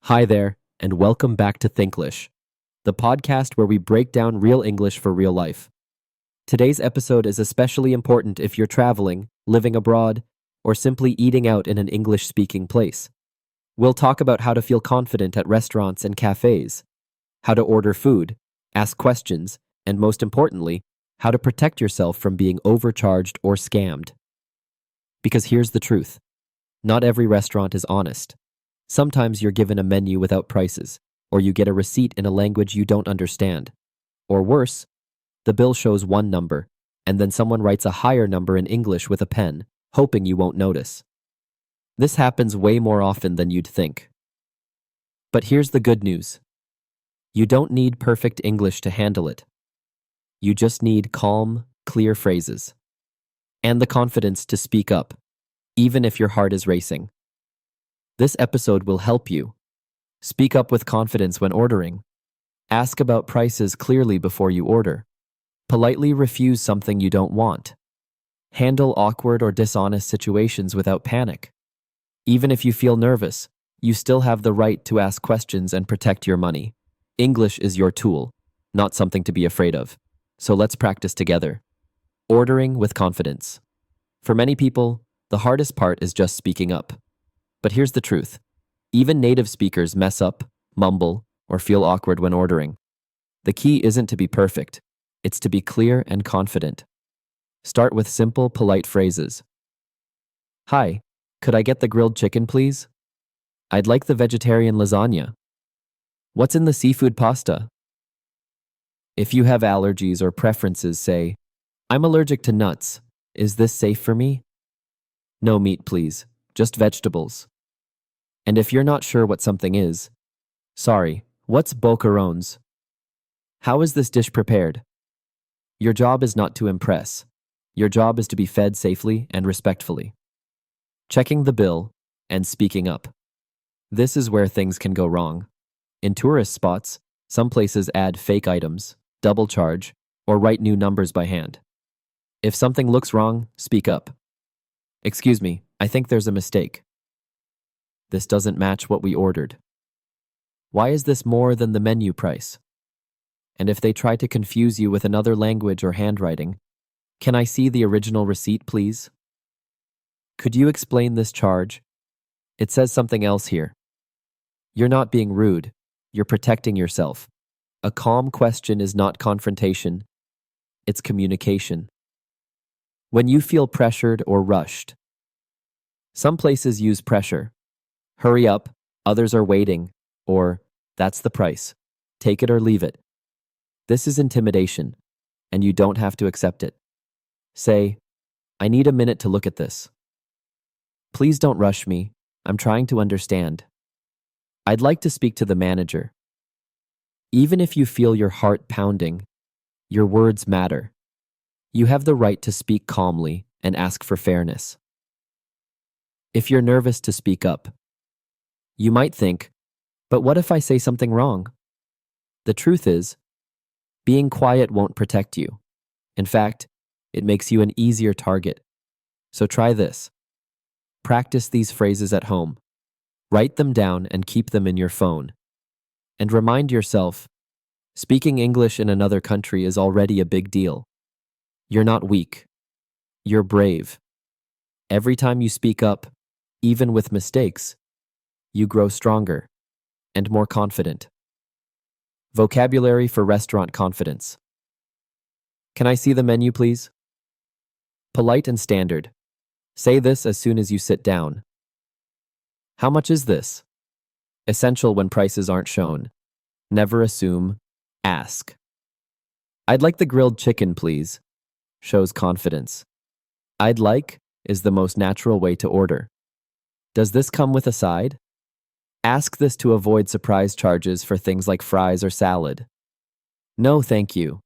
Hi there, and welcome back to Thinklish, the podcast where we break down real English for real life. Today's episode is especially important if you're traveling, living abroad, or simply eating out in an English-speaking place. We'll talk about how to feel confident at restaurants and cafes, how to order food, ask questions, and most importantly, how to protect yourself from being overcharged or scammed. Because here's the truth. Not every restaurant is honest. Sometimes you're given a menu without prices, or you get a receipt in a language you don't understand. Or worse, the bill shows one number, and then someone writes a higher number in English with a pen, hoping you won't notice. This happens way more often than you'd think. But here's the good news. You don't need perfect English to handle it. You just need calm, clear phrases. And the confidence to speak up, even if your heart is racing. This episode will help you. Speak up with confidence when ordering. Ask about prices clearly before you order. Politely refuse something you don't want. Handle awkward or dishonest situations without panic. Even if you feel nervous, you still have the right to ask questions and protect your money. English is your tool, not something to be afraid of. So let's practice together. Ordering with confidence. For many people, the hardest part is just speaking up. But here's the truth. Even native speakers mess up, mumble, or feel awkward when ordering. The key isn't to be perfect. It's to be clear and confident. Start with simple, polite phrases. Hi, could I get the grilled chicken, please? I'd like the vegetarian lasagna. What's in the seafood pasta? If you have allergies or preferences, say, I'm allergic to nuts. Is this safe for me? No meat, please. Just vegetables. And if you're not sure what something is, sorry, what's boquerones? How is this dish prepared? Your job is not to impress. Your job is to be fed safely and respectfully. Checking the bill and speaking up. This is where things can go wrong. In tourist spots, some places add fake items, double charge, or write new numbers by hand. If something looks wrong, speak up. Excuse me, I think there's a mistake. This doesn't match what we ordered. Why is this more than the menu price? And if they try to confuse you with another language or handwriting, can I see the original receipt, please? Could you explain this charge? It says something else here. You're not being rude. You're protecting yourself. A calm question is not confrontation. It's communication. When you feel pressured or rushed. Some places use pressure. Hurry up, others are waiting, or that's the price. Take it or leave it. This is intimidation, and you don't have to accept it. Say, I need a minute to look at this. Please don't rush me. I'm trying to understand. I'd like to speak to the manager. Even if you feel your heart pounding, your words matter. You have the right to speak calmly and ask for fairness. If you're nervous to speak up, you might think, but what if I say something wrong? The truth is, being quiet won't protect you. In fact, it makes you an easier target. So try this. Practice these phrases at home. Write them down and keep them in your phone. And remind yourself, speaking English in another country is already a big deal. You're not weak. You're brave. Every time you speak up, even with mistakes, you grow stronger and more confident. Vocabulary for restaurant confidence. Can I see the menu, please? Polite and standard. Say this as soon as you sit down. How much is this? Essential when prices aren't shown. Never assume. Ask. I'd like the grilled chicken, please. Shows confidence. I'd like is the most natural way to order. Does this come with a side? Ask this to avoid surprise charges for things like fries or salad. No, thank you.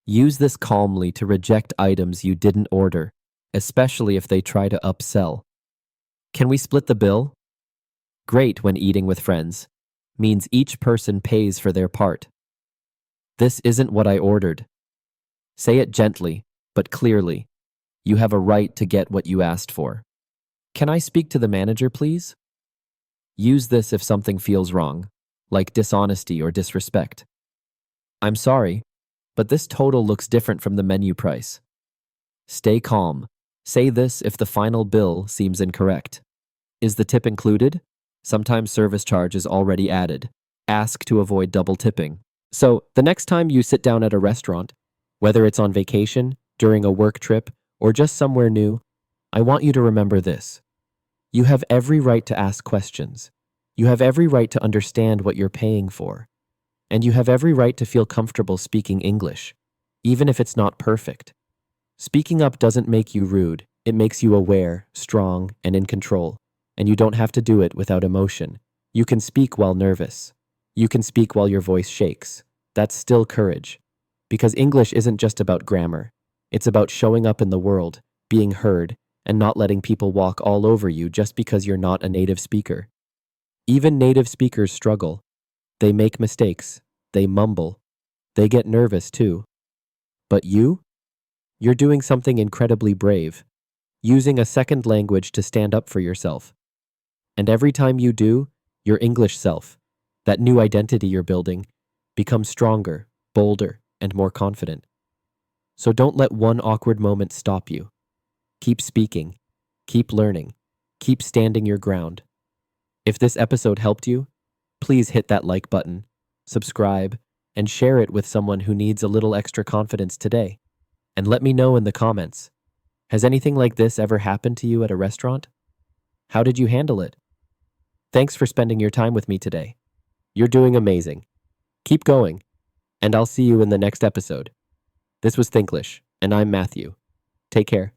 Use this calmly to reject items you didn't order, especially if they try to upsell. Can we split the bill? Great when eating with friends. Means each person pays for their part. This isn't what I ordered. Say it gently, but clearly. You have a right to get what you asked for. Can I speak to the manager, please? Use this if something feels wrong, like dishonesty or disrespect. I'm sorry, but this total looks different from the menu price. Stay calm. Say this if the final bill seems incorrect. Is the tip included? Sometimes service charge is already added. Ask to avoid double tipping. So, the next time you sit down at a restaurant, whether it's on vacation, during a work trip, or just somewhere new, I want you to remember this. You have every right to ask questions. You have every right to understand what you're paying for. And you have every right to feel comfortable speaking English, even if it's not perfect. Speaking up doesn't make you rude. It makes you aware, strong, and in control. And you don't have to do it without emotion. You can speak while nervous. You can speak while your voice shakes. That's still courage. Because English isn't just about grammar. It's about showing up in the world, being heard, and not letting people walk all over you just because you're not a native speaker. Even native speakers struggle. They make mistakes. They mumble. They get nervous too. But you're doing something incredibly brave, using a second language to stand up for yourself. And every time you do, your English self, that new identity you're building, becomes stronger, bolder, and more confident. So don't let one awkward moment stop you. Keep speaking, keep learning, keep standing your ground. If this episode helped you, please hit that like button, subscribe, and share it with someone who needs a little extra confidence today. And let me know in the comments. Has anything like this ever happened to you at a restaurant? How did you handle it? Thanks for spending your time with me today. You're doing amazing. Keep going, and I'll see you in the next episode. This was Thinklish, and I'm Matthew. Take care.